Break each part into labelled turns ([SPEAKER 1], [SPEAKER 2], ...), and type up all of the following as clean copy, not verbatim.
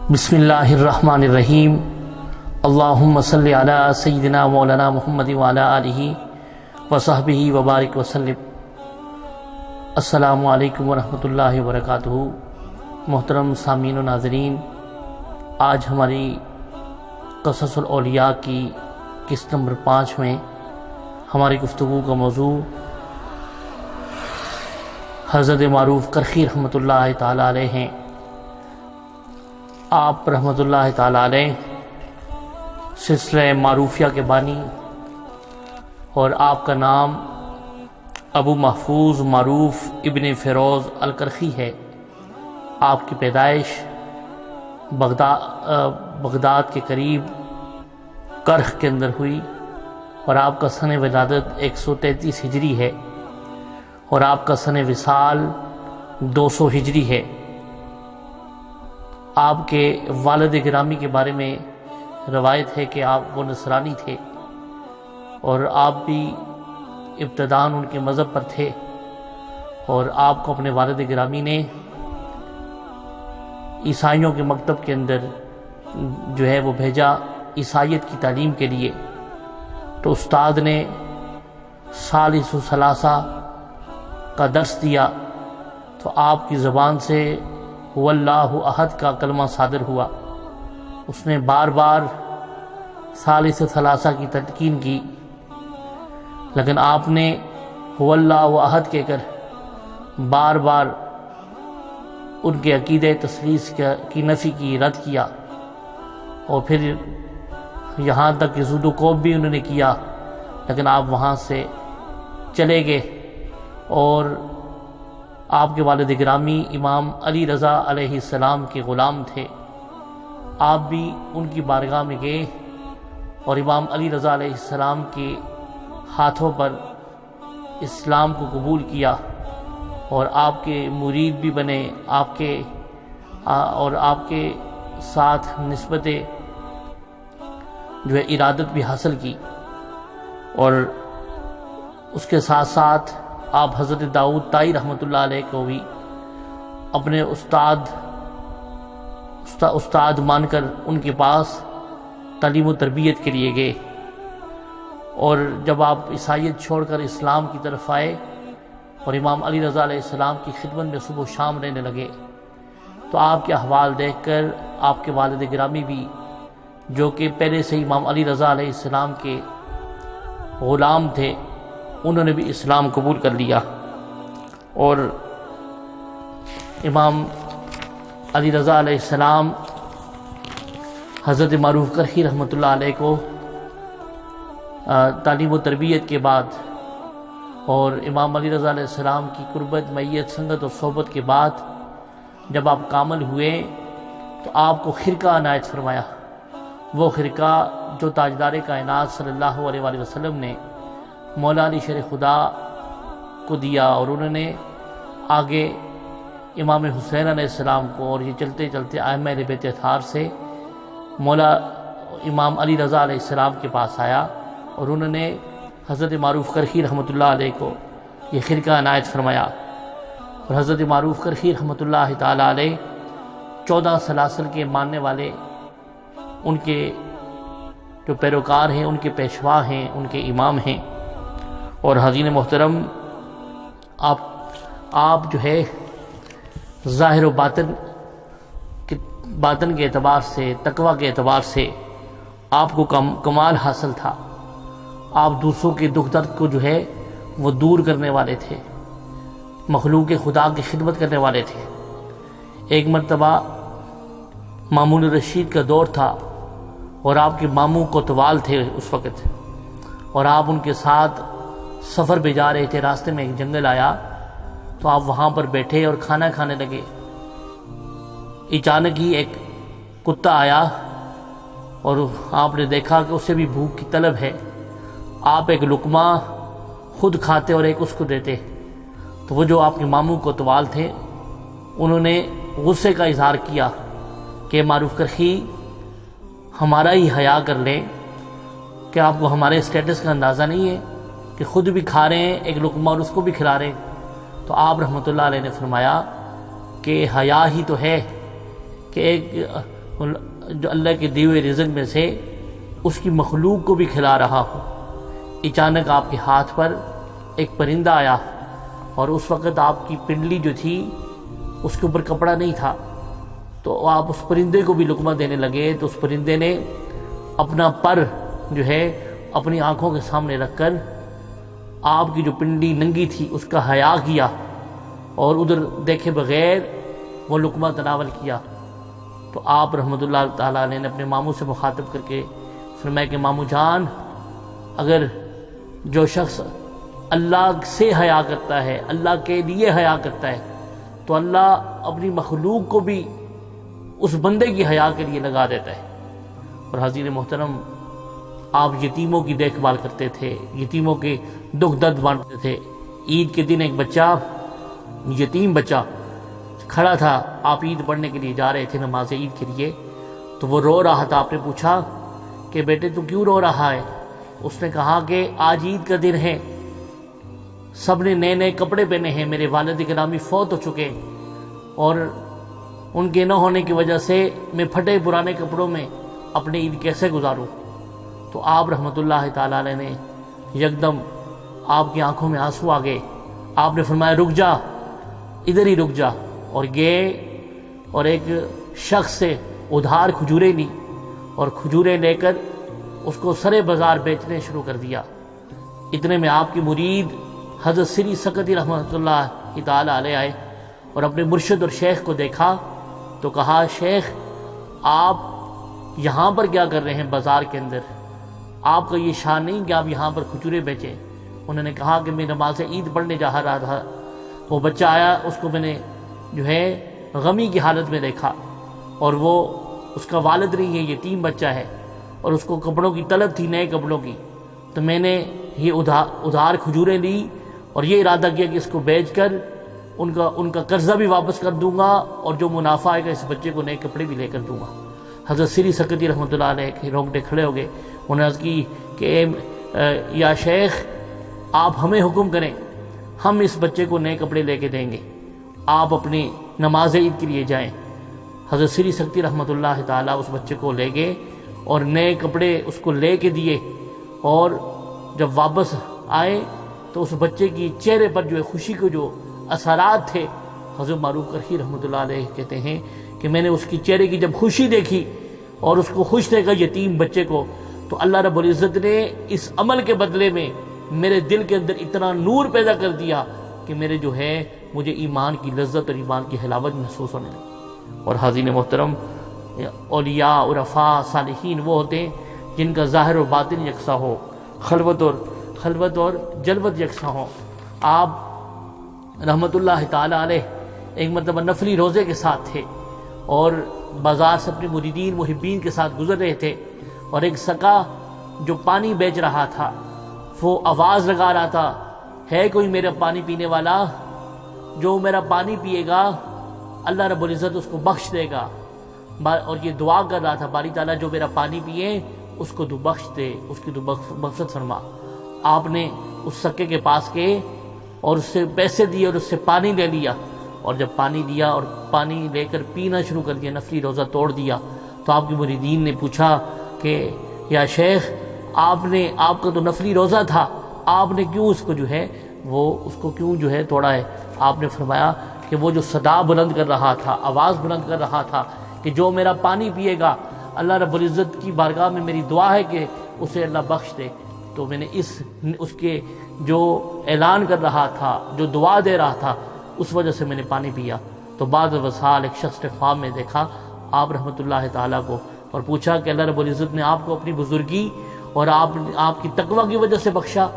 [SPEAKER 1] بسم اللہ الرحمن الرحیم اللہم صلی علی سیدنا مولانا محمد وعلی آلہ وصحبہ وبارک وسلم۔ السلام علیکم ورحمۃ اللہ وبرکاتہ۔ محترم سامعین و ناظرین، آج ہماری قصص الاولیاء کی قسط نمبر 5 میں ہماری گفتگو کا موضوع حضرت معروف کرخی رحمۃ اللہ تعالی علیہ ہیں۔ آپ رحمۃ اللہ تعالی علیہ سلسلہ معروفیہ کے بانی اور آپ کا نام ابو محفوظ معروف ابن فیروز الکرخی ہے۔ آپ کی پیدائش بغداد کے قریب کرخ کے اندر ہوئی اور آپ کا سن ولادت 133 ہجری ہے اور آپ کا سن وصال 200 ہجری ہے۔ آپ کے والد گرامی کے بارے میں روایت ہے کہ آپ وہ نصرانی تھے اور آپ بھی ابتداً ان کے مذہب پر تھے، اور آپ کو اپنے والد گرامی نے عیسائیوں کے مکتب کے اندر جو ہے وہ بھیجا عیسائیت کی تعلیم کے لیے۔ تو استاد نے ثالث و ثلاثہ کا درس دیا تو آپ کی زبان سے هو اللہ احد کا کلمہ صادر ہوا۔ اس نے بار بار ثالث ثلاثہ کی تلقین کی، لیکن آپ نے هو اللہ احد کہہ کر بار بار ان کے عقیدہ تثلیث کی نفی کی، رد کیا، اور پھر یہاں تک کہ زود و کوب بھی انہوں نے کیا، لیکن آپ وہاں سے چلے گئے۔ اور آپ کے والد گرامی امام علی رضا علیہ السلام کے غلام تھے۔ آپ بھی ان کی بارگاہ میں گئے اور امام علی رضا علیہ السلام کے ہاتھوں پر اسلام کو قبول کیا اور آپ کے مرید بھی بنے، اور آپ کے ساتھ نسبت جو ہے ارادت بھی حاصل کی۔ اور اس کے ساتھ ساتھ آپ حضرت داؤد طائی رحمۃ اللہ علیہ کو بھی اپنے استاد مان کر ان کے پاس تعلیم و تربیت کے لیے گئے۔ اور جب آپ عیسائیت چھوڑ کر اسلام کی طرف آئے اور امام علی رضا علیہ السلام کی خدمت میں صبح و شام رہنے لگے، تو آپ کے احوال دیکھ کر آپ کے والد گرامی بھی، جو کہ پہلے سے امام علی رضا علیہ السلام کے غلام تھے، انہوں نے بھی اسلام قبول کر لیا۔ اور امام علی رضا علیہ السلام حضرت معروف کرخی رحمۃ اللہ علیہ کو تعلیم و تربیت کے بعد اور امام علی رضا علیہ السلام کی قربت، معیت، سنگت اور صحبت کے بعد جب آپ کامل ہوئے تو آپ کو خرقہ عنایت فرمایا، وہ خرقہ جو تاجدار کائنات صلی اللہ علیہ وآلہ وسلم نے مولا علی شیر خدا کو دیا، اور انہوں نے آگے امام حسین علیہ السلام کو، اور یہ چلتے چلتے ائمہ اہل بیت اطہار سے مولا امام علی رضا علیہ السلام کے پاس آیا، اور انہوں نے حضرت معروف کرخی رحمۃ اللہ علیہ کو یہ خرقہ عنایت فرمایا۔ اور حضرت معروف کرخی رحمۃ اللہ تعالی علیہ 14 سلاسل کے ماننے والے، ان کے جو پیروکار ہیں، ان کے پیشوا ہیں، ان کے امام ہیں۔ اور حاضرین محترم، آپ جو ہے ظاہر و باطن کے اعتبار سے، تقوی کے اعتبار سے آپ کو کمال حاصل تھا۔ آپ دوسروں کے دکھ درد کو جو ہے وہ دور کرنے والے تھے، مخلوق خدا کی خدمت کرنے والے تھے۔ ایک مرتبہ مامون الرشید کا دور تھا اور آپ کے ماموں کوتوال تھے اس وقت، اور آپ ان کے ساتھ سفر پہ جا رہے تھے۔ راستے میں ایک جنگل آیا تو آپ وہاں پر بیٹھے اور کھانا کھانے لگے۔ اچانک ہی ایک کتا آیا اور آپ نے دیکھا کہ اسے بھی بھوک کی طلب ہے۔ آپ ایک لقمہ خود کھاتے اور ایک اس کو دیتے، تو وہ جو آپ کے ماموں کوتوال تھے، انہوں نے غصے کا اظہار کیا کہ معروف کرخی ہمارا ہی حیا کر لیں، کہ آپ کو ہمارے اسٹیٹس کا اندازہ نہیں ہے کہ خود بھی کھا رہے ہیں ایک لقمہ اور اس کو بھی کھلا رہے ہیں۔ تو آپ رحمۃ اللہ علیہ نے فرمایا کہ حیا ہی تو ہے کہ ایک جو اللہ کے دیے ہوئے رزق میں سے اس کی مخلوق کو بھی کھلا رہا ہو، اچانک آپ کے ہاتھ پر ایک پرندہ آیا، اور اس وقت آپ کی پنڈلی جو تھی اس کے اوپر کپڑا نہیں تھا، تو آپ اس پرندے کو بھی لقمہ دینے لگے، تو اس پرندے نے اپنا پر جو ہے اپنی آنکھوں کے سامنے رکھ کر آپ کی جو پنڈلی ننگی تھی اس کا حیا کیا، اور ادھر دیکھے بغیر وہ لقمہ تناول کیا۔ تو آپ رحمۃ اللہ تعالیٰ علیہ نے اپنے ماموں سے مخاطب کر کے فرمایا کہ ماموں جان، اگر جو شخص اللہ سے حیا کرتا ہے، اللہ کے لیے حیا کرتا ہے، تو اللہ اپنی مخلوق کو بھی اس بندے کی حیا کے لیے لگا دیتا ہے۔ اور حضرت محترم، آپ یتیموں کی دیکھ بھال کرتے تھے، یتیموں کے دکھ درد بانٹتے تھے۔ عید کے دن ایک بچہ، یتیم بچہ کھڑا تھا، آپ عید پڑھنے کے لیے جا رہے تھے نماز عید کے لیے، تو وہ رو رہا تھا۔ آپ نے پوچھا کہ بیٹے تو کیوں رو رہا ہے؟ اس نے کہا کہ آج عید کا دن ہے، سب نے نئے نئے کپڑے پہنے ہیں، میرے والد گرامی فوت ہو چکے، اور ان کے نہ ہونے کی وجہ سے میں پھٹے پرانے کپڑوں میں اپنی عید کیسے گزاروں؟ تو آپ رحمۃ اللہ تعالیٰ علیہ نے یکدم آپ کی آنکھوں میں آنسو آ گئے۔ آپ نے فرمایا رک جا، ادھر ہی رک جا، اور گئے اور ایک شخص سے ادھار کھجوریں لی، اور کھجوریں لے کر اس کو سرے بازار بیچنے شروع کر دیا۔ اتنے میں آپ کی مرید حضرت سری سکتی رحمۃ اللہ تعالیٰ علیہ آئے، اور اپنے مرشد اور شیخ کو دیکھا تو کہا شیخ آپ یہاں پر کیا کر رہے ہیں بازار کے اندر؟ آپ کا یہ شان نہیں کہ آپ یہاں پر کھجوریں بیچیں۔ انہوں نے کہا کہ میں نماز عید پڑھنے جا رہا تھا، وہ بچہ آیا، اس کو میں نے جو ہے غمی کی حالت میں دیکھا، اور وہ اس کا والد نہیں ہے، یتیم بچہ ہے، اور اس کو کپڑوں کی طلب تھی، نئے کپڑوں کی، تو میں نے یہ ادھار کھجوریں لی اور یہ ارادہ کیا کہ اس کو بیچ کر ان کا قرضہ بھی واپس کر دوں گا، اور جو منافع آئے گا اس بچے کو نئے کپڑے بھی لے کر دوں گا۔ حضرت سری سکتی رحمۃ اللہ علیہ کے رونگٹے کھڑے ہو گئے۔ انہوں نے عرض کی کہ یا شیخ آپ ہمیں حکم کریں، ہم اس بچے کو نئے کپڑے لے کے دیں گے، آپ اپنی نماز عید کے لیے جائیں۔ حضرت سری سکتی رحمۃ اللہ تعالیٰ اس بچے کو لے گئے اور نئے کپڑے اس کو لے کے دیے، اور جب واپس آئے تو اس بچے کی چہرے پر جو ہے خوشی کے جو اثرات تھے، حضرت معروف کرخی رحمۃ اللہ علیہ کہتے ہیں کہ میں نے اس کی چہرے کی جب خوشی دیکھی اور اس کو خوش دیکھا یتیم بچے کو، تو اللہ رب العزت نے اس عمل کے بدلے میں میرے دل کے اندر اتنا نور پیدا کر دیا کہ میرے جو ہے مجھے ایمان کی لذت اور ایمان کی حلاوت محسوس ہونے لگی۔ اور حاضرین محترم، اولیاء، عرفاء، صالحین وہ ہوتے ہیں جن کا ظاہر و باطن یکساں ہو، خلوت اور جلوت یکساں ہو۔ آپ رحمۃ اللہ تعالیٰ علیہ ایک مرتبہ نفلی روزے کے ساتھ تھے، اور بازار سے اپنے مریدین محبین کے ساتھ گزر رہے تھے، اور ایک سقا جو پانی بیچ رہا تھا وہ آواز لگا رہا تھا، ہے کوئی میرا پانی پینے والا؟ جو میرا پانی پیے گا اللہ رب العزت اس کو بخش دے گا، اور یہ دعا کر رہا تھا باری تعالیٰ جو میرا پانی پیے اس کو تو بخش دے، اس کی تو بخشت فرما۔ آپ نے اس سکے کے پاس گئے اور اس سے پیسے دیے اور اس سے پانی لے لیا، اور جب پانی دیا اور پانی لے کر پینا شروع کر دیا، نفلی روزہ توڑ دیا، تو آپ کے مریدین نے پوچھا کہ یا شیخ آپ کا تو نفلی روزہ تھا، آپ نے کیوں اس کو کیوں جو ہے توڑا ہے؟ آپ نے فرمایا کہ وہ جو صدا بلند کر رہا تھا، آواز بلند کر رہا تھا کہ جو میرا پانی پیے گا اللہ رب العزت کی بارگاہ میں میری دعا ہے کہ اسے اللہ بخش دے، تو میں نے اس کے جو اعلان کر رہا تھا، جو دعا دے رہا تھا، اس وجہ سے میں نے پانی پیا۔ تو بعد وصال ایک شخص نے خواب میں دیکھا آپ رحمۃ اللہ تعالیٰ کو، اور پوچھا کہ اللہ رب العزت نے آپ کو اپنی بزرگی اور آپ کی تقوی کی وجہ سے بخشا؟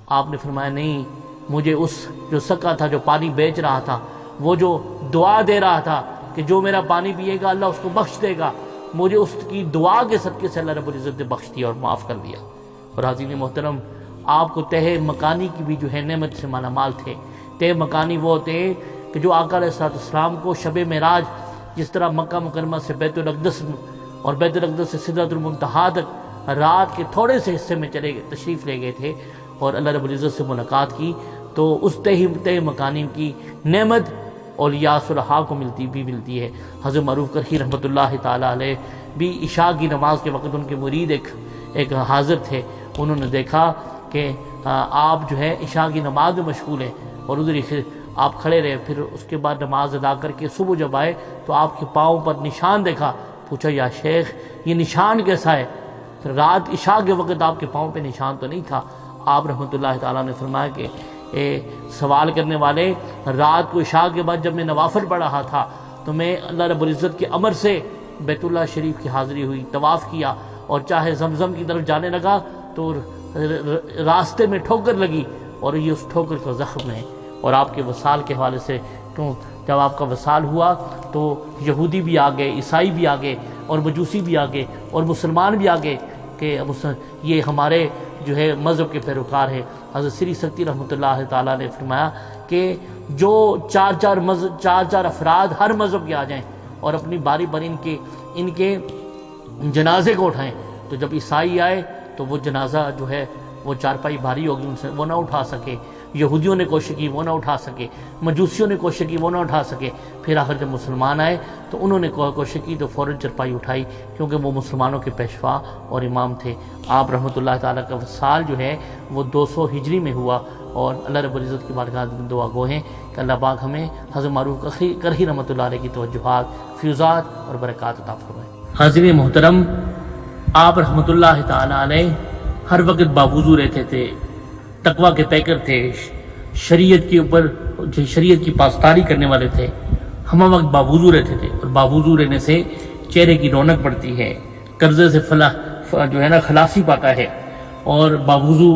[SPEAKER 1] آپ نے فرمایا نہیں، مجھے اس جو سکا تھا، جو پانی بیچ رہا تھا، وہ جو دعا دے رہا تھا کہ جو میرا پانی پیے گا اللہ اس کو بخش دے گا، مجھے اس کی دعا کے صدقے سے اللہ رب العزت نے بخش دیا اور معاف کر دیا۔ اور حاضرین محترم، آپ کو تہ مکانی کی بھی جو ہے نعمت سے مالا مال تھے۔ تہ مکانی وہ ہوتے ہیں کہ جو آقا علیہ السلام کو شب معراج جس طرح مکہ مکرمہ سے بیت الاقدس اور بیت الاقدس سے سدرۃ المنتہا تک رات کے تھوڑے سے حصے میں تشریف لے گئے تھے اور اللہ رب العزت سے ملاقات کی، تو اس تہ مکانی کی نعمت اولیاء صلحاء کو ملتی ہے۔ حضرت معروف کرخی رحمۃ اللہ تعالیٰ علیہ بھی عشاء کی نماز کے وقت ان کے مرید ایک حاضر تھے، انہوں نے دیکھا کہ آپ جو ہے عشاء کی نماز میں مشغول ہیں اور ادھر آپ کھڑے رہے، پھر اس کے بعد نماز ادا کر کے صبح جب آئے تو آپ کے پاؤں پر نشان دیکھا، پوچھا یا شیخ یہ نشان کیسا ہے؟ رات عشاء کے وقت آپ کے پاؤں پہ نشان تو نہیں تھا۔ آپ رحمۃ اللہ تعالیٰ نے فرمایا کہ سوال کرنے والے، رات کو عشاء کے بعد جب میں نوافل پڑھ رہا تھا تو میں اللہ رب العزت کے امر سے بیت اللہ شریف کی حاضری ہوئی، طواف کیا، اور چاہے زمزم کی طرف جانے لگا تو راستے میں ٹھوکر لگی اور یہ اس ٹھوکر کا زخم ہے۔ اور آپ کے وصال کے حوالے سے جب آپ کا وصال ہوا تو یہودی بھی آ گئے، عیسائی بھی آ گئے، اور مجوسی بھی آ گئے، اور مسلمان بھی آ گئے کہ یہ ہمارے جو ہے مذہب کے پیروکار ہے۔ حضرت سری سکتی رحمۃ اللہ تعالیٰ نے فرمایا کہ جو چار افراد ہر مذہب کے آ جائیں اور اپنی باری پر ان کے جنازے کو اٹھائیں، تو جب عیسائی آئے تو وہ جنازہ جو ہے وہ چارپائی بھاری ہوگی ان سے، وہ نہ اٹھا سکے، یہودیوں نے کوشش کی وہ نہ اٹھا سکے، مجوسیوں نے کوشش کی وہ نہ اٹھا سکے، پھر آخر جب مسلمان آئے تو انہوں نے کوشش کی تو فوراً چارپائی اٹھائی، کیونکہ وہ مسلمانوں کے پیشوا اور امام تھے۔ آپ رحمۃ اللہ تعالیٰ کا وصال جو ہے وہ 200 ہجری میں ہوا، اور اللہ رب العزت کی بارگاہ میں دعا گو ہیں کہ اللہ پاک ہمیں حضرت معروف کرخی رحمۃ اللہ علیہ کی توجہات، فیوزات اور برکات عطا فرمائے۔ حاضرین محترم، آپ رحمۃ اللہ تعالیٰ علیہ ہر وقت باوضو رہتے تھے، تقوی کے پیکر تھے، شریعت کے اوپر شریعت کی پاسداری کرنے والے تھے، ہم وقت باوضو رہتے تھے، اور باوضو رہنے سے چہرے کی رونق بڑھتی ہے، قرضے سے جو ہے نا خلاصی پاتا ہے، اور باوضو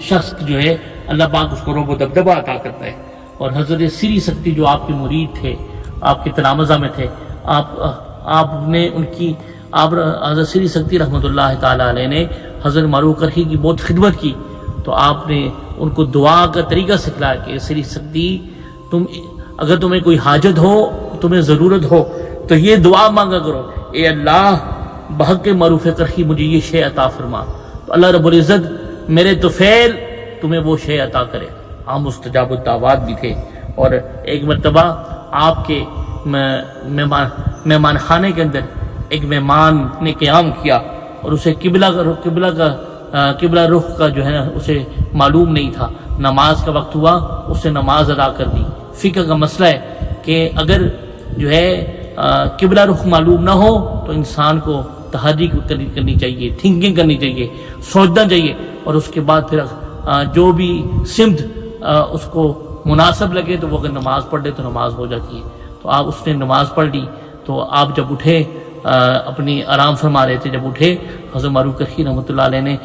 [SPEAKER 1] شخص جو ہے اللہ پاک اس کو رعب و دبدبہ عطا کرتا ہے۔ اور حضرت سری سکتی جو آپ کے مرید تھے، آپ کے تلامذہ میں تھے، آپ نے ان کی حضرت سری سکتی رحمۃ اللہ تعالیٰ علیہ نے حضرت معروف کرخی کی بہت خدمت کی، تو آپ نے ان کو دعا کا طریقہ سکھلایا کہ سری سکتی اگر تمہیں کوئی حاجت ہو، تمہیں ضرورت ہو تو یہ دعا مانگا کرو، اے اللہ بحق معروف کرخی مجھے یہ شے عطا فرما، تو اللہ رب العزت میرے طفیل تمہیں وہ شے عطا کرے۔ آپ مستجاب الدعوات بھی تھے، اور ایک مرتبہ آپ کے مہمان خانے کے اندر ایک مہمان نے قیام کیا اور اسے قبلہ رخ کا جو ہے اسے معلوم نہیں تھا، نماز کا وقت ہوا اس نے نماز ادا کر دی۔ فقہ کا مسئلہ ہے کہ اگر جو ہے قبلہ رخ معلوم نہ ہو تو انسان کو تحری کرنی چاہیے، تھنکنگ کرنی چاہیے، سوچنا چاہیے، اور اس کے بعد پھر جو بھی سمت اس کو مناسب لگے تو وہ اگر نماز پڑھ لے تو نماز ہو جاتی ہے۔ تو آپ اس نے نماز پڑھ لی، تو آپ جب اٹھے اپنی آرام فرما رہے تھے، جب اٹھے حضرت معروف کرخی رحمۃ اللہ علیہ نے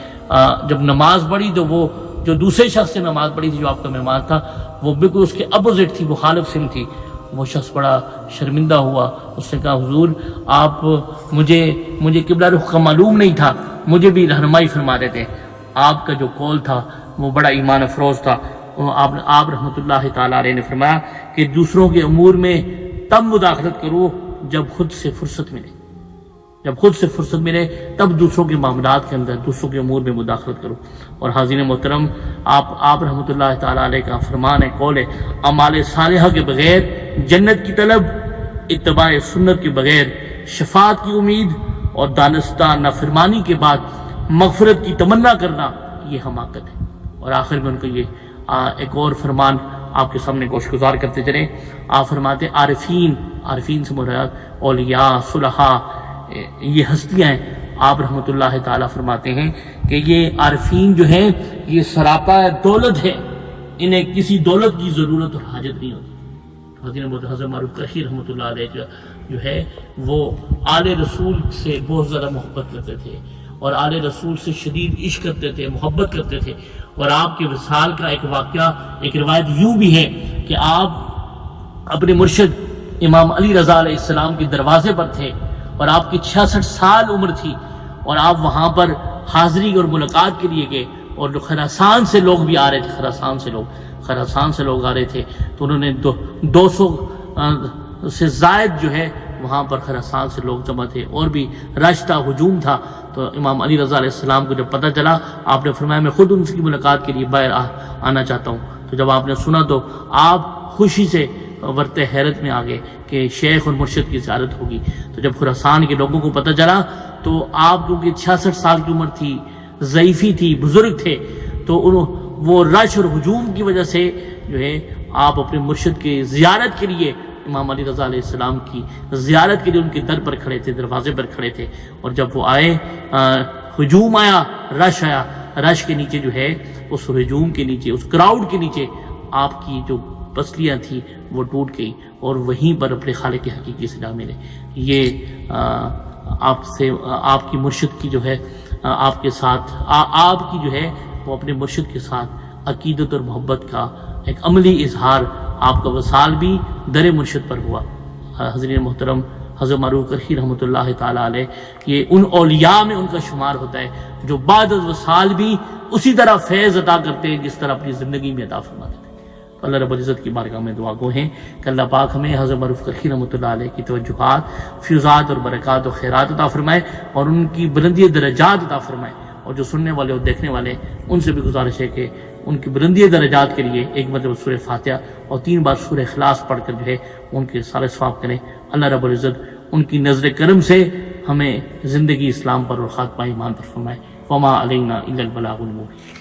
[SPEAKER 1] جب نماز پڑھی تو وہ جو دوسرے شخص سے نماز پڑھی تھی جو آپ کا مہمان تھا، وہ بالکل اس کے اپوزٹ تھی، مخالف سمت تھی۔ وہ شخص بڑا شرمندہ ہوا، اس نے کہا حضور آپ مجھے قبلہ رخ کا معلوم نہیں تھا، مجھے بھی رہنمائی فرما دیتے۔ آپ کا جو قول تھا وہ بڑا ایمان افروز تھا۔ آپ رحمۃ اللہ تعالیٰ علیہ نے فرمایا کہ دوسروں کے امور میں تب مداخلت کرو جب خود سے فرصت ملے، تب دوسروں کے معاملات کے اندر، دوسروں کے امور میں مداخلت کرو۔ اور حاضرین محترم، آپ رحمۃ اللہ تعالیٰ علیہ کا فرمان ہے، قول ہے، اعمال صالحہ کے بغیر جنت کی طلب، اتباع سنت کے بغیر شفاعت کی امید، اور دانستہ نافرمانی کے بعد مغفرت کی تمنا کرنا، یہ حماقت ہے۔ اور آخر میں ان کا یہ ایک اور فرمان آپ کے سامنے گوشگزار کرتے چلیں۔ آپ فرماتے عارفین سے مراد اولیاء، صلحاء، یہ ہستیاں ہیں۔ آپ رحمۃ اللہ تعالیٰ فرماتے ہیں کہ یہ عارفین جو ہیں یہ سراپا دولت ہے، انہیں کسی دولت کی ضرورت اور حاجت نہیں ہوتی۔ حضرت معروف کرخی رحمۃ اللہ علیہ جو ہے وہ آل رسول سے بہت زیادہ محبت کرتے تھے، اور آل رسول سے شدید عشق کرتے تھے، محبت کرتے تھے۔ اور آپ کے وصال کا ایک واقعہ، ایک روایت یوں بھی ہے کہ آپ اپنے مرشد امام علی رضا علیہ السلام کے دروازے پر تھے، اور آپ کی 66 سال عمر تھی، اور آپ وہاں پر حاضری اور ملاقات کے لیے گئے، اور جو خراسان سے لوگ بھی آ رہے تھے، خراسان سے لوگ آ رہے تھے، تو انہوں نے 200 سے زائد جو ہے وہاں پر خراسان سے لوگ جمع تھے، اور بھی رش تھا، ہجوم تھا۔ تو امام علی رضا علیہ السلام کو جب پتہ چلا، آپ نے فرمایا میں خود ان کی ملاقات کے لیے باہر آنا چاہتا ہوں۔ تو جب آپ نے سنا تو آپ خوشی سے ورتے حیرت میں آ گئے کہ شیخ اور مرشد کی زیارت ہوگی. تو جب خراسان کے لوگوں کو پتہ چلا تو آپ کیونکہ 66 سال کی عمر تھی، ضعیفی تھی، بزرگ تھے، تو وہ رش اور ہجوم کی وجہ سے جو ہے آپ اپنے مرشد کی زیارت کے لیے امام علی رضا علیہ السلام کی زیارت کے لیے ان کے در پر کھڑے تھے، دروازے پر کھڑے تھے. اور جب وہ آئے، ہجوم آیا، رش آیا، رش کے نیچے جو ہے اس ہجوم کے نیچے، اس کراؤڈ کے نیچے آپ کی جو پسلیاں تھیں وہ ٹوٹ گئی اور وہیں پر اپنے خالق حقیقی سے جا ملے. یہ آپ سے آپ کی مرشد کی جو ہے آپ کے ساتھ آپ کی جو ہے وہ اپنے مرشد کے ساتھ عقیدت اور محبت کا ایک عملی اظہار، آپ کا وصال بھی در مرشد پر ہوا. حضرین محترم، حضرت معروف کرخی رحمۃ اللہ تعالیٰ علیہ یہ ان اولیاء میں ان کا شمار ہوتا ہے جو بعد از وصال بھی اسی طرح فیض عطا کرتے ہیں جس طرح اپنی زندگی میں عطا فرماتے تھے. تو اللہ رب العزت کی بارگاہ میں دعا گو ہیں کہ اللہ پاک ہمیں حضرت معروف کرخی رحمۃ اللہ علیہ کی توجہات، فیضات اور برکات و خیرات عطا فرمائے اور ان کی بلندی درجات عطا فرمائے. اور جو سننے والے اور دیکھنے والے ان سے بھی گزارش ہے کہ ان کی بلندی درجات کے لیے ایک مرتبہ سورہ فاتحہ اور 3 بار سورہ اخلاص پڑھ کر جو ہے ان کے سارے ثواب کریں. اللہ رب العزت ان کی نظر کرم سے ہمیں زندگی اسلام پر اور خاتمہ ایمان پر فرمائے. وما علینا الا البلاغ المبین.